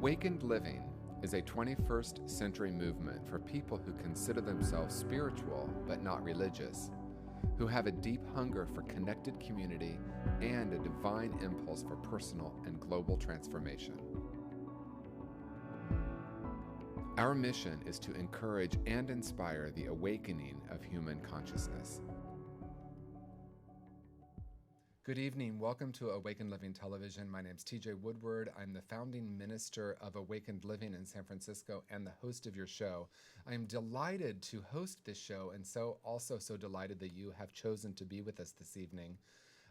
Awakened Living is a 21st century movement for people who consider themselves spiritual but not religious, who have a deep hunger for connected community and a divine impulse for personal and global transformation. Our mission is to encourage and inspire the awakening of human consciousness. Good evening. Welcome to Awakened Living Television. My name is TJ Woodward. I'm the founding minister of Awakened Living in San Francisco and the host of your show. I am delighted to host this show and also so delighted that you have chosen to be with us this evening.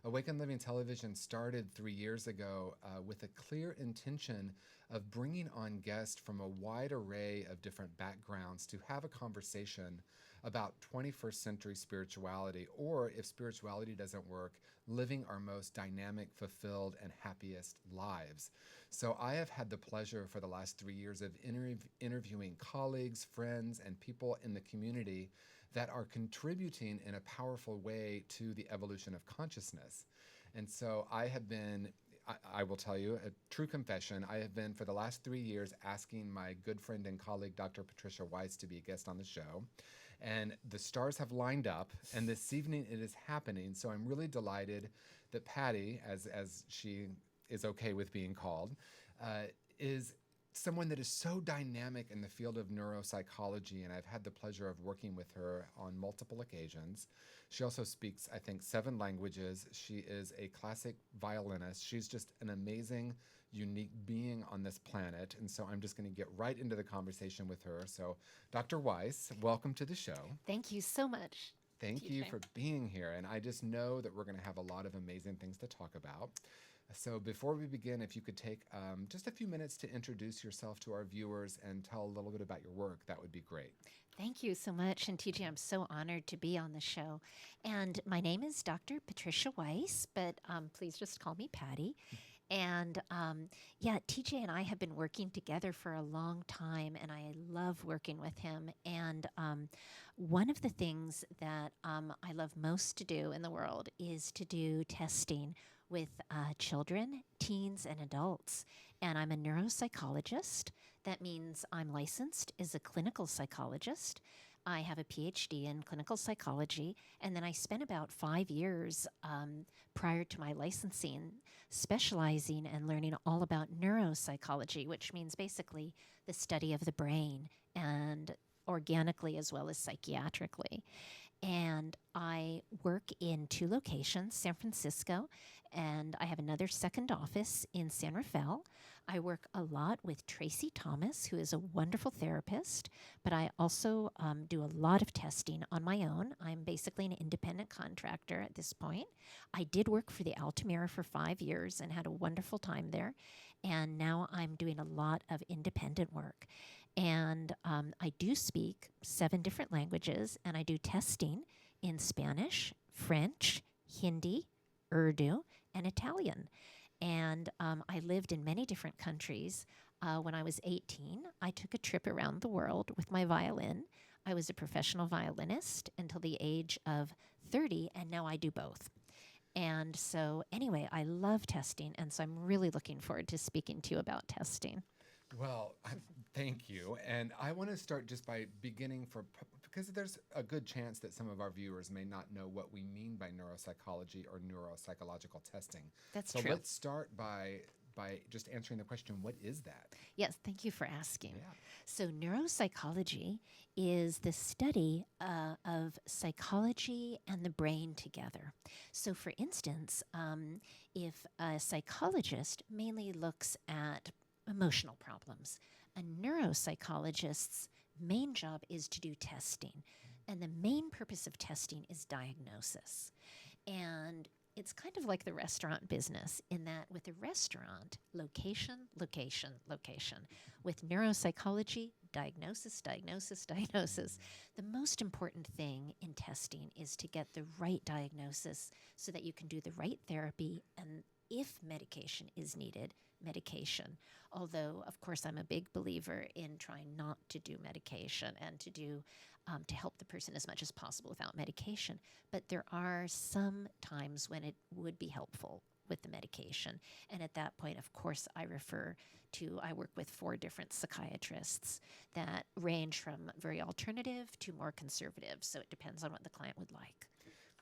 Awakened Living Television started 3 years ago with a clear intention of bringing on guests from a wide array of different backgrounds to have a conversation about 21st century spirituality, or if spirituality doesn't work, living our most dynamic, fulfilled, and happiest lives. So I have had the pleasure for the last 3 years of interviewing colleagues, friends, and people in the community that are contributing in a powerful way to the evolution of consciousness. And so I will tell you a true confession, I have been for the last 3 years asking my good friend and colleague, Dr. Patricia Weiss, to be a guest on the show. And the stars have lined up, and this evening it is happening. So I'm really delighted that Patty, as she is okay with being called, is someone that is so dynamic in the field of neuropsychology, and I've had the pleasure of working with her on multiple occasions. She also speaks, I think, 7 languages. She is a classic violinist. She's just an amazing, unique being on this planet, and so I'm just going to get right into the conversation with her. So, Dr. Weiss, welcome to the show. Thank you so much. Thank you for being here, and I just know that we're going to have a lot of amazing things to talk about. So before we begin, if you could take just a few minutes to introduce yourself to our viewers and tell a little bit about your work, that would be great. Thank you so much. And TJ, I'm so honored to be on the show. And my name is Dr. Patricia Weiss, but please just call me Patty. And TJ and I have been working together for a long time, and I love working with him. And one of the things that I love most to do in the world is to do testing with children, teens, and adults. And I'm a neuropsychologist. That means I'm licensed as a clinical psychologist. I have a PhD in clinical psychology, and then I spent about 5 years prior to my licensing specializing and learning all about neuropsychology, which means basically the study of the brain, and organically as well as psychiatrically. And I work in 2 locations, San Francisco, and I have another second office in San Rafael. I work a lot with Tracy Thomas, who is a wonderful therapist, but I also do a lot of testing on my own. I'm basically an independent contractor at this point. I did work for the Altamira for 5 years and had a wonderful time there, and now I'm doing a lot of independent work. And I do speak 7 different languages, and I do testing in Spanish, French, Hindi, Urdu, and Italian. And I lived in many different countries. When I was 18, I took a trip around the world with my violin. I was a professional violinist until the age of 30, and now I do both. And so anyway, I love testing, and so I'm really looking forward to speaking to you about testing. Well, thank you. And I want to start just by beginning because there's a good chance that some of our viewers may not know what we mean by neuropsychology or neuropsychological testing. That's true. So let's start by just answering the question, what is that? Yes, thank you for asking. Yeah. So neuropsychology is the study of psychology and the brain together. So for instance, if a psychologist mainly looks at emotional problems, a neuropsychologist's main job is to do testing. And the main purpose of testing is diagnosis. And it's kind of like the restaurant business in that with a restaurant, location, location, location. With neuropsychology, diagnosis, diagnosis, diagnosis. The most important thing in testing is to get the right diagnosis so that you can do the right therapy, and if medication is needed, medication. Although, of course, I'm a big believer in trying not to do medication and to help the person as much as possible without medication. But there are some times when it would be helpful with the medication. And at that point, of course, I work with 4 different psychiatrists that range from very alternative to more conservative. So it depends on what the client would like.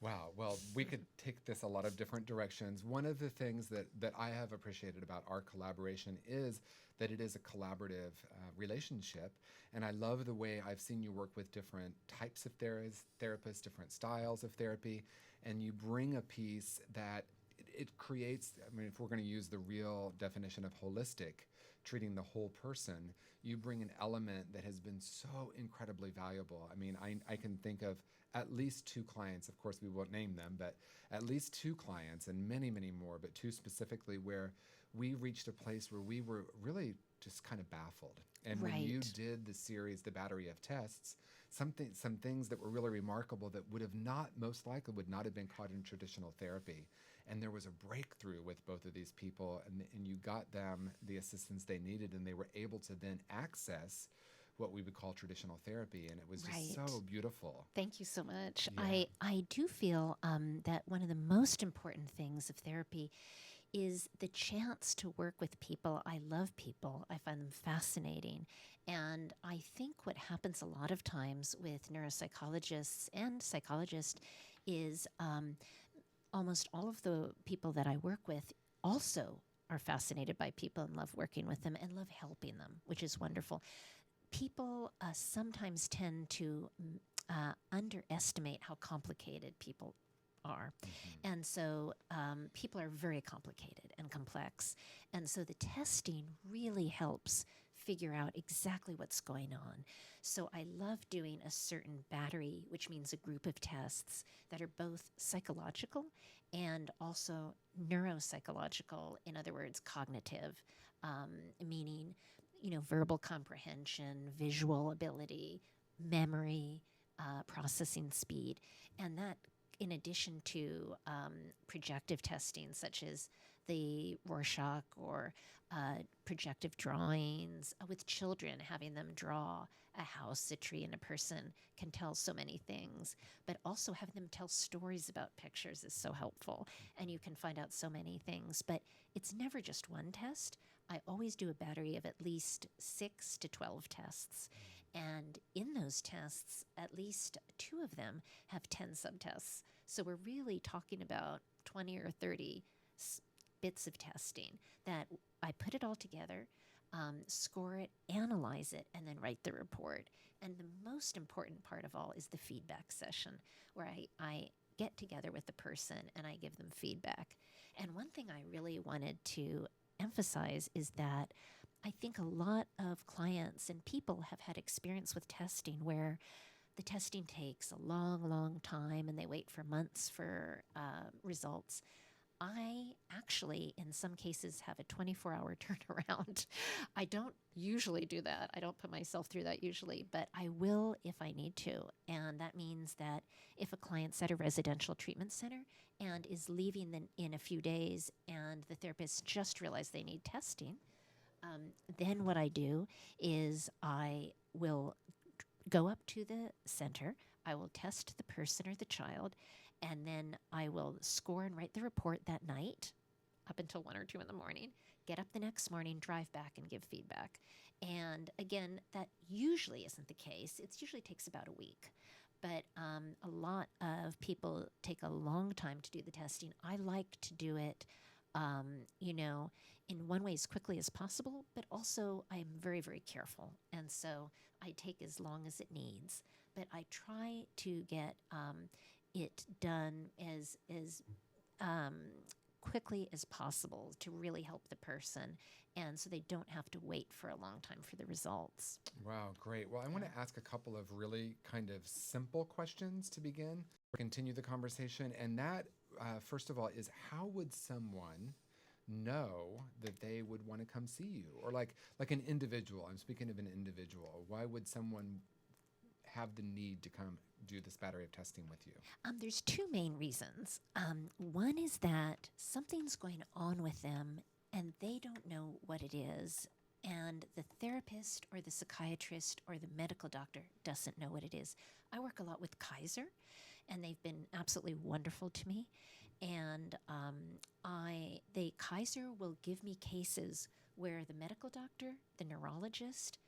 Wow. Well, we could take this a lot of different directions. One of the things that I have appreciated about our collaboration is that it is a collaborative relationship. And I love the way I've seen you work with different types of therapists, different styles of therapy, and you bring a piece that it creates, I mean, if we're going to use the real definition of holistic, treating the whole person, you bring an element that has been so incredibly valuable. I mean, I can think of at least 2 clients, of course we won't name them, but at least 2 clients and many, many more, but 2 specifically where we reached a place where we were really just kind of baffled. And when you did the series, The Battery of Tests, some things that were really remarkable that most likely would not have been caught in traditional therapy. And there was a breakthrough with both of these people, and you got them the assistance they needed, and they were able to then access what we would call traditional therapy, and it was just so beautiful. Thank you so much. Yeah. I do feel that one of the most important things of therapy is the chance to work with people. I love people. I find them fascinating. And I think what happens a lot of times with neuropsychologists and psychologists is almost all of the people that I work with also are fascinated by people and love working with them and love helping them, which is wonderful. People sometimes tend to underestimate how complicated people are. Mm-hmm. And so people are very complicated and complex. And so the testing really helps figure out exactly what's going on. So I love doing a certain battery, which means a group of tests that are both psychological and also neuropsychological, in other words, cognitive, meaning, verbal comprehension, visual ability, memory, processing speed. And that, in addition to projective testing, such as the Rorschach or projective drawings with children, having them draw a house, a tree, and a person can tell so many things, but also having them tell stories about pictures is so helpful, and you can find out so many things. But it's never just one test. I always do a battery of at least 6 to 12 tests. And in those tests, at least 2 of them have 10 subtests. So we're really talking about 20 or 30 bits of testing that I put it all together, score it, analyze it, and then write the report. And the most important part of all is the feedback session, where I get together with the person and I give them feedback. And one thing I really wanted to emphasize is that I think a lot of clients and people have had experience with testing where the testing takes a long, long time and they wait for months for results. I actually, in some cases, have a 24-hour turnaround. I don't usually do that. I don't put myself through that usually, but I will if I need to. And that means that if a client's at a residential treatment center and is leaving in a few days and the therapist just realized they need testing, then what I do is I will go up to the center, I will test the person or the child, and then I will score and write the report that night up until 1 or 2 in the morning, get up the next morning, drive back, and give feedback. And again, that usually isn't the case. It usually takes about a week. But a lot of people take a long time to do the testing. I like to do it, in one way as quickly as possible, but also I'm very, very careful. And so I take as long as it needs. But I try to get it done as quickly as possible to really help the person, and so they don't have to wait for a long time for the results. Wow, great. Well, I want to ask a couple of really kind of simple questions to begin, continue the conversation. And that, first of all, is how would someone know that they would want to come see you? Or like an individual, I'm speaking of an individual. Why would someone have the need to come do this battery of testing with you? There's 2 main reasons. One is that something's going on with them and they don't know what it is. And the therapist or the psychiatrist or the medical doctor doesn't know what it is. I work a lot with Kaiser, and they've been absolutely wonderful to me. And the Kaiser will give me cases where the medical doctor, the neurologist,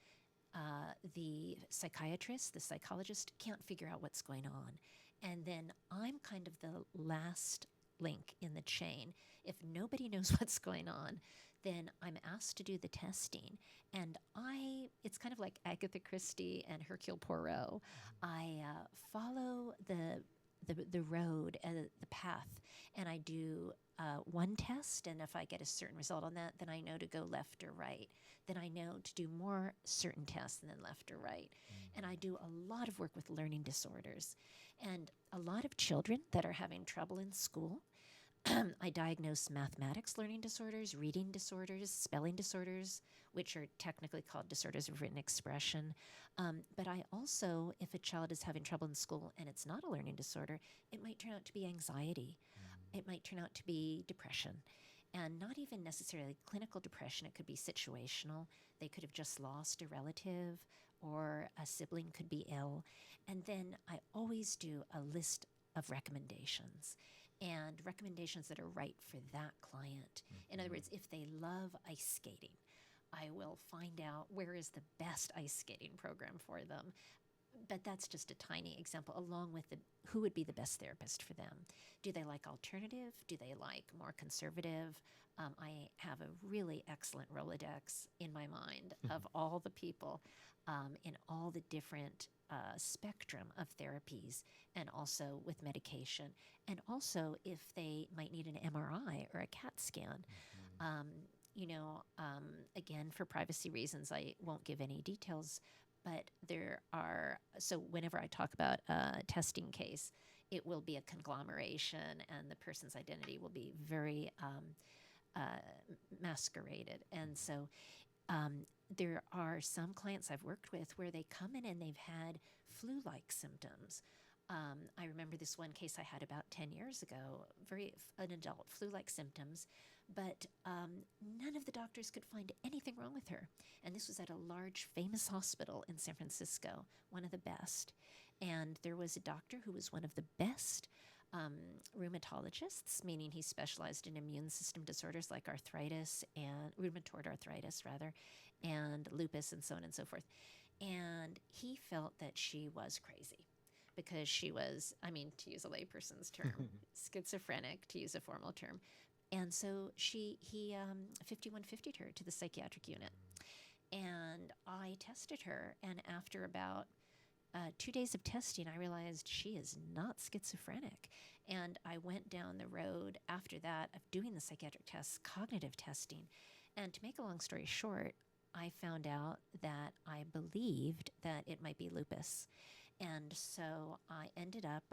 the psychiatrist, the psychologist can't figure out what's going on. And then I'm kind of the last link in the chain. If nobody knows what's going on, then I'm asked to do the testing. And it's kind of like Agatha Christie and Hercule Poirot. I follow the road, the path, and I do one test, and if I get a certain result on that, then I know to go left or right. Then I know to do more certain tests and then left or right. And I do a lot of work with learning disorders. And a lot of children that are having trouble in school, I diagnose mathematics learning disorders, reading disorders, spelling disorders, which are technically called disorders of written expression. But I also, if a child is having trouble in school and it's not a learning disorder, it might turn out to be anxiety. It might turn out to be depression. And not even necessarily clinical depression. It could be situational. They could have just lost a relative, or a sibling could be ill. And then I always do a list of recommendations, and recommendations that are right for that client. In other words, if they love ice skating, I will find out where is the best ice skating program for them. But that's just a tiny example, along with who would be the best therapist for them. Do they like alternative? Do they like more conservative? I have a really excellent Rolodex in my mind of all the people in all the different spectrum of therapies, and also with medication, and also if they might need an MRI or a CAT scan. Again, for privacy reasons, I won't give any details, but so whenever I talk about a testing case, it will be a conglomeration, and the person's identity will be very masqueraded. And so there are some clients I've worked with where they come in and they've had flu-like symptoms. I remember this one case I had about 10 years ago, an adult, flu-like symptoms, but none of the doctors could find anything wrong with her. And this was at a large, famous hospital in San Francisco, one of the best. And there was a doctor who was one of the best rheumatologists, meaning he specialized in immune system disorders like arthritis, and rheumatoid arthritis, rather, and lupus, and so on and so forth. And he felt that she was crazy, because she was, to use a layperson's term, schizophrenic, to use a formal term. And so he 5150'd her to the psychiatric unit. And I tested her, and after about 2 days of testing, I realized she is not schizophrenic. And I went down the road after that of doing the psychiatric tests, cognitive testing. And to make a long story short, I found out that I believed that it might be lupus. And so I ended up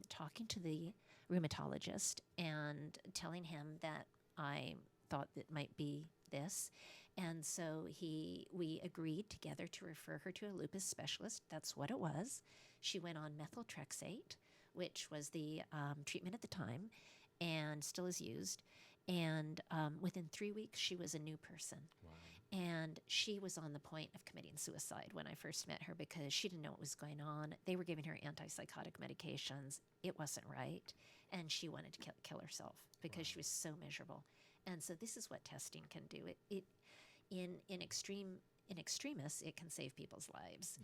talking to the rheumatologist and telling him that I thought it might be this. And so we agreed together to refer her to a lupus specialist. That's what it was. She went on methotrexate, which was the treatment at the time and still is used. And within 3 weeks, she was a new person. Wow. And she was on the point of committing suicide when I first met her, because she didn't know what was going on. They were giving her antipsychotic medications. It wasn't right. And she wanted to kill herself because she was so miserable. And so this is what testing can do. In extremis, it can save people's lives.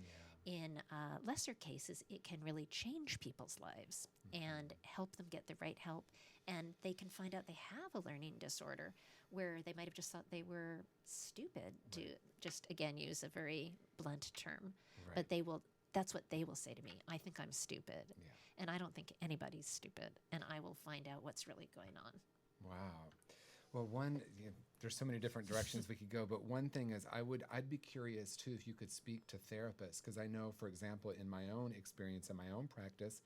Yeah. In lesser cases, it can really change people's lives and help them get the right help. And they can find out they have a learning disorder where they might have just thought they were stupid, to just, again, use a very blunt term. Right. But that's what they will say to me. I think I'm stupid. Yeah. And I don't think anybody's stupid. And I will find out what's really going on. Wow. Well, there's so many different directions we could go, but one thing is I'd be curious too if you could speak to therapists, because I know, for example, in my own experience, in my own practice,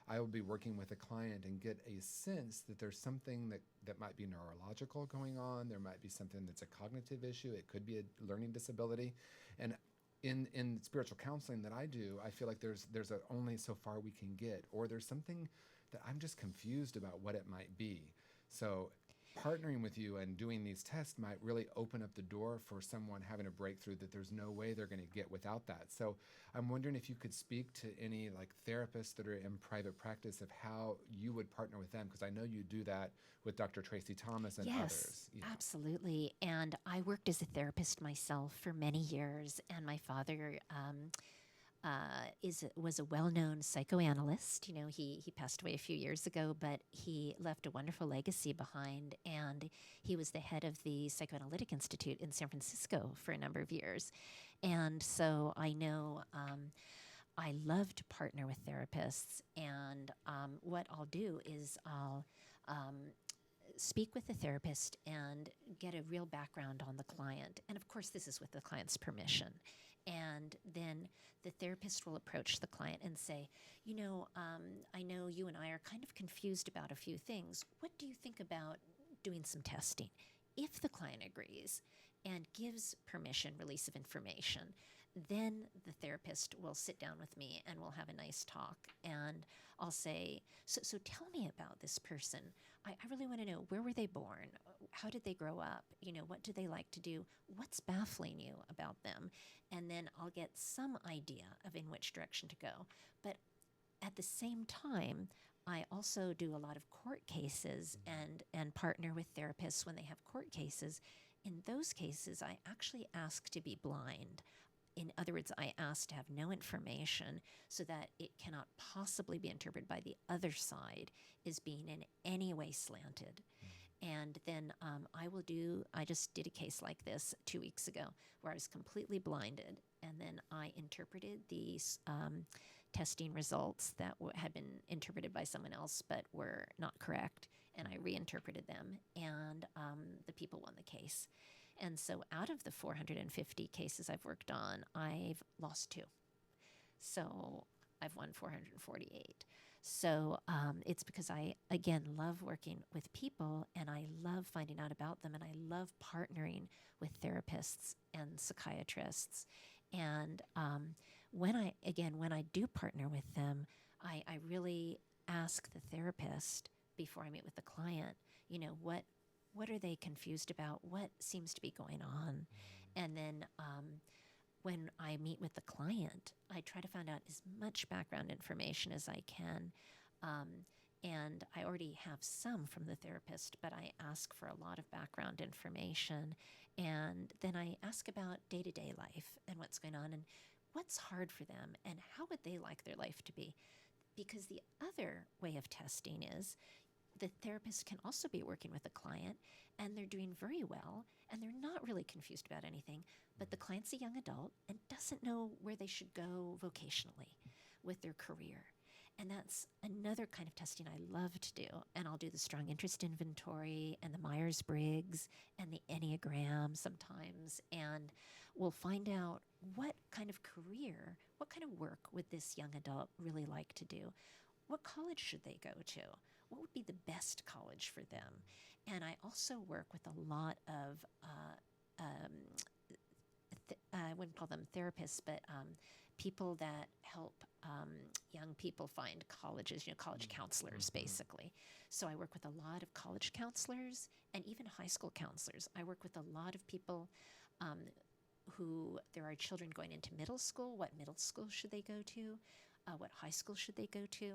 I will be working with a client and get a sense that there's something that might be neurological going on. There might be something that's a cognitive issue. It could be a learning disability. And in spiritual counseling that I do, I feel like there's only so far we can get, or there's something that I'm just confused about what it might be. So partnering with you and doing these tests might really open up the door for someone having a breakthrough that there's no way they're going to get without that. So I'm wondering if you could speak to any like therapists that are in private practice of how you would partner with them, because I know you do that with Dr. Tracy Thomas and Yes, others. Yeah. absolutely. And I worked as a therapist myself for many years, and my father was a well-known psychoanalyst. You know, he passed away a few years ago, but he left a wonderful legacy behind, and he was the head of the Psychoanalytic Institute in San Francisco for a number of years. And so I know I love to partner with therapists, and what I'll do is I'll speak with the therapist and get a real background on the client. And of course, this is with the client's permission. And then the therapist will approach the client and say, I know you and I are kind of confused about a few things. What do you think about doing some testing? If the client agrees and gives permission, release of information, then the therapist will sit down with me and we'll have a nice talk. And I'll say, so tell me about this person. I really want to know, where were they born? How did they grow up? What do they like to do? What's baffling you about them? And then I'll get some idea of in which direction to go. But at the same time, I also do a lot of court cases and partner with therapists when they have court cases. In those cases, I actually ask to be blind. In other words, I ask to have no information so that it cannot possibly be interpreted by the other side as being in any way slanted. And then I just did a case like this 2 weeks ago where I was completely blinded, and then I interpreted these testing results that had been interpreted by someone else but were not correct, and I reinterpreted them, and the people won the case. And so out of the 450 cases I've worked on, I've lost 2. So I've won 448. So it's because I, again, love working with people, and I love finding out about them, and I love partnering with therapists and psychiatrists. And when I do partner with them, I really ask the therapist before I meet with the client, what are they confused about? What seems to be going on? And then when I meet with the client, I try to find out as much background information as I can. And I already have some from the therapist, but I ask for a lot of background information. And then I ask about day-to-day life and what's going on and what's hard for them and how would they like their life to be. Because the other way of testing is the therapist can also be working with a client and they're doing very well and they're not really confused about anything, but the client's a young adult and doesn't know where they should go vocationally with their career. And that's another kind of testing I love to do. And I'll do the strong interest inventory and the Myers-Briggs and the Enneagram sometimes. And we'll find out what kind of career, what kind of work would this young adult really like to do? What college should they go to? What would be the best college for them? And I also work with a lot of, I wouldn't call them therapists, but people that help young people find colleges, college counselors, basically. So I work with a lot of college counselors and even high school counselors. I work with a lot of people who, there are children going into middle school. What middle school should they go to? What high school should they go to?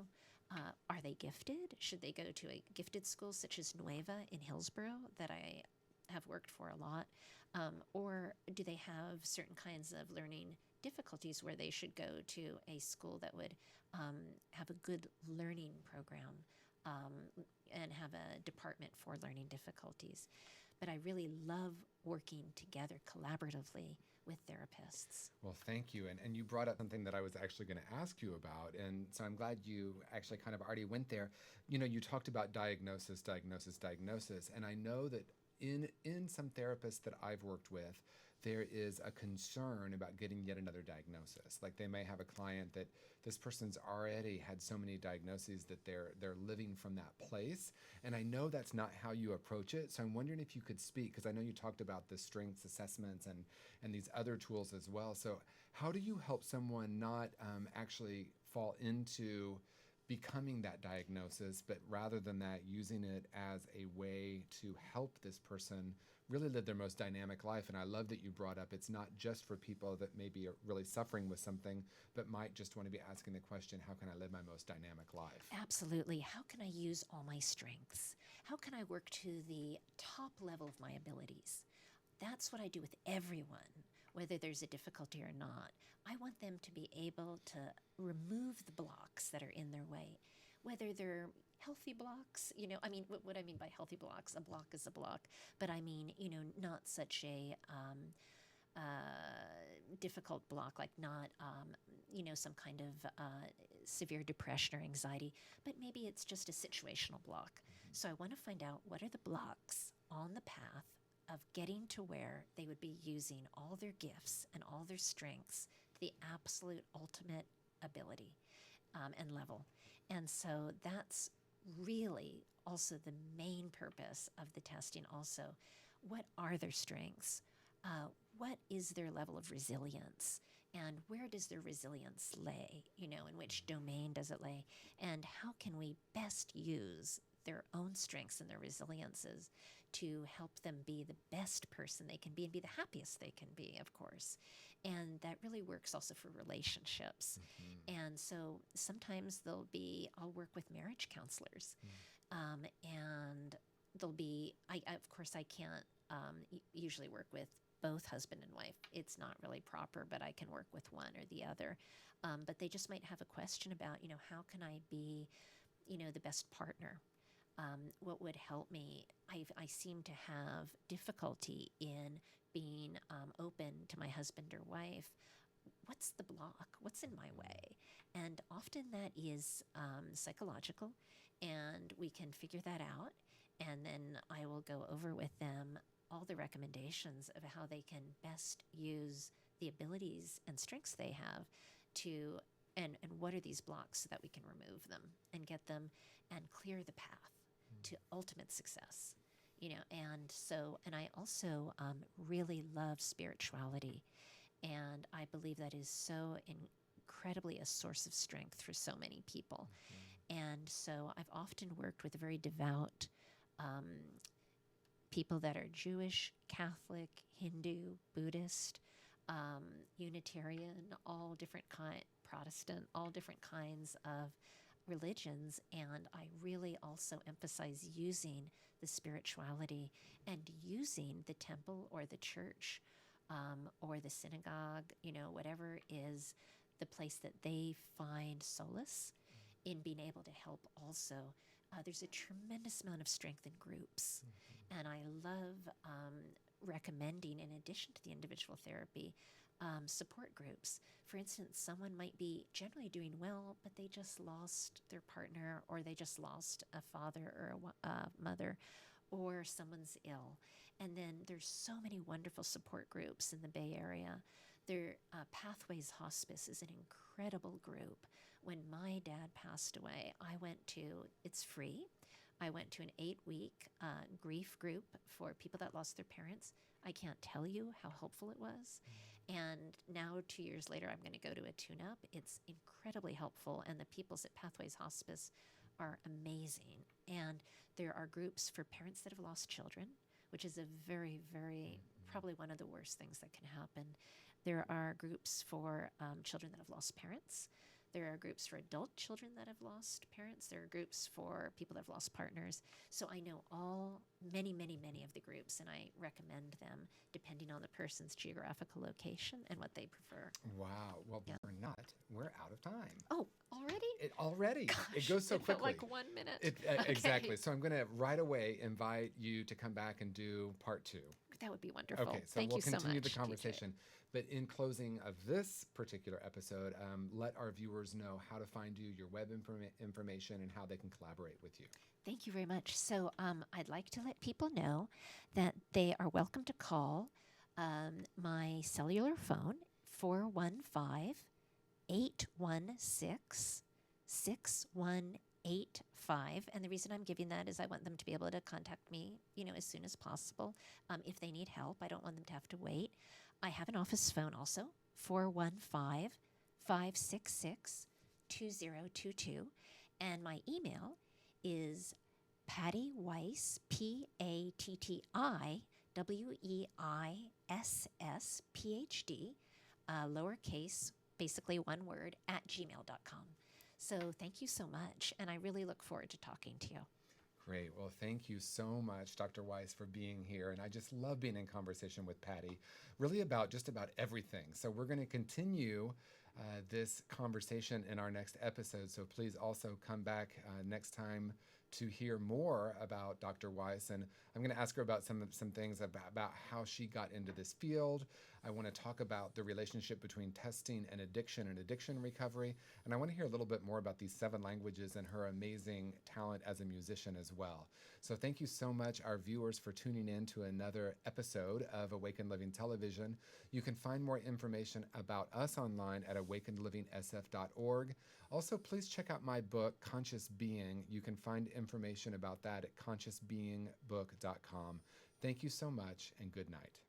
Are they gifted? Should they go to a gifted school such as Nueva in Hillsborough that I have worked for a lot? Or do they have certain kinds of learning difficulties where they should go to a school that would have a good learning program and have a department for learning difficulties? But I really love working together collaboratively with therapists. Well, thank you. And you brought up something that I was actually going to ask you about. And so I'm glad you actually kind of already went there. You talked about diagnosis. And I know that in some therapists that I've worked with, there is a concern about getting yet another diagnosis. Like they may have a client that this person's already had so many diagnoses that they're living from that place. And I know that's not how you approach it. So I'm wondering if you could speak, because I know you talked about the strengths assessments and these other tools as well. So how do you help someone not actually fall into becoming that diagnosis, but rather than that, using it as a way to help this person really live their most dynamic life. And I love that you brought up it's not just for people that maybe are really suffering with something, but might just want to be asking the question, how can I live my most dynamic life? Absolutely. How can I use all my strengths? How can I work to the top level of my abilities? That's what I do with everyone, whether there's a difficulty or not. I want them to be able to remove the blocks that are in their way, whether they're healthy blocks, I mean, what I mean by healthy blocks, a block is a block, but I mean, not such a difficult block, like not, some kind of severe depression or anxiety, but maybe it's just a situational block. So I want to find out what are the blocks on the path of getting to where they would be using all their gifts and all their strengths to the absolute ultimate ability and level. And so that's really also the main purpose of the testing also. What are their strengths? What is their level of resilience? And where does their resilience lay? In which domain does it lay? And how can we best use their own strengths and their resiliences to help them be the best person they can be and be the happiest they can be, of course. And that really works also for relationships. And so sometimes I'll work with marriage counselors. And there'll be, of course, I can't usually work with both husband and wife. It's not really proper, but I can work with one or the other. But they just might have a question about, how can I be, the best partner? What would help me? I seem to have difficulty in being open to my husband or wife. What's the block? What's in my way? And often that is psychological, and we can figure that out. And then I will go over with them all the recommendations of how they can best use the abilities and strengths they have to, and what are these blocks so that we can remove them and get them and clear the path to ultimate success. And I also really love spirituality, and I believe that is so incredibly a source of strength for so many people. And so I've often worked with very devout people that are Jewish, Catholic, Hindu, Buddhist, Unitarian, all different Protestant, all different kinds of religions. And I really also emphasize using the spirituality and using the temple or the church or the synagogue, whatever is the place that they find solace in being able to help also. There's a tremendous amount of strength in groups. And I love recommending, in addition to the individual therapy, support groups. For instance, someone might be generally doing well, but they just lost their partner, or they just lost a father or a mother, or someone's ill. And then there's so many wonderful support groups in the Bay Area. Pathways Hospice is an incredible group. When my dad passed away, it's free. I went to an 8-week grief group for people that lost their parents. I can't tell you how helpful it was. And now 2 years later, I'm going to go to a tune-up. It's incredibly helpful, and the peoples at Pathways Hospice are amazing. And there are groups for parents that have lost children, which is a very, very, probably one of the worst things that can happen. There are groups for children that have lost parents. There are groups for adult children that have lost parents. There are groups for people that have lost partners. So I know many, many, many of the groups, and I recommend them depending on the person's geographical location and what they prefer. Wow. Well, Yeah. We're out of time. Oh, already? Already. Gosh, it goes so it quickly. felt like 1 minute. Okay. Exactly. Okay. So I'm going to right away invite you to come back and do part 2. That would be wonderful. Okay, so Thank we'll you so continue much, the conversation. But in closing of this particular episode, let our viewers know how to find you, your web information, and how they can collaborate with you. Thank you very much. So I'd like to let people know that they are welcome to call my cellular phone, 415-816-6185. And the reason I'm giving that is I want them to be able to contact me, as soon as possible. If they need help, I don't want them to have to wait. I have an office phone also, 415-566-2022. And my email is Patty Weiss, PattyWeiss, lowercase, basically one word, at gmail.com. So thank you so much, and I really look forward to talking to you. Great. Well, thank you so much, Dr. Weiss, for being here. And I just love being in conversation with Patty, really about just about everything. So we're going to continue this conversation in our next episode. So please also come back next time to hear more about Dr. Weiss. And I'm going to ask her about some things about how she got into this field. I want to talk about the relationship between testing and addiction recovery. And I want to hear a little bit more about these 7 languages and her amazing talent as a musician as well. So thank you so much, our viewers, for tuning in to another episode of Awakened Living Television. You can find more information about us online at awakeneddlivingsf.org. Also, please check out my book, Conscious Being. You can find information about that at consciousbeingbook.com. Thank you so much, and good night.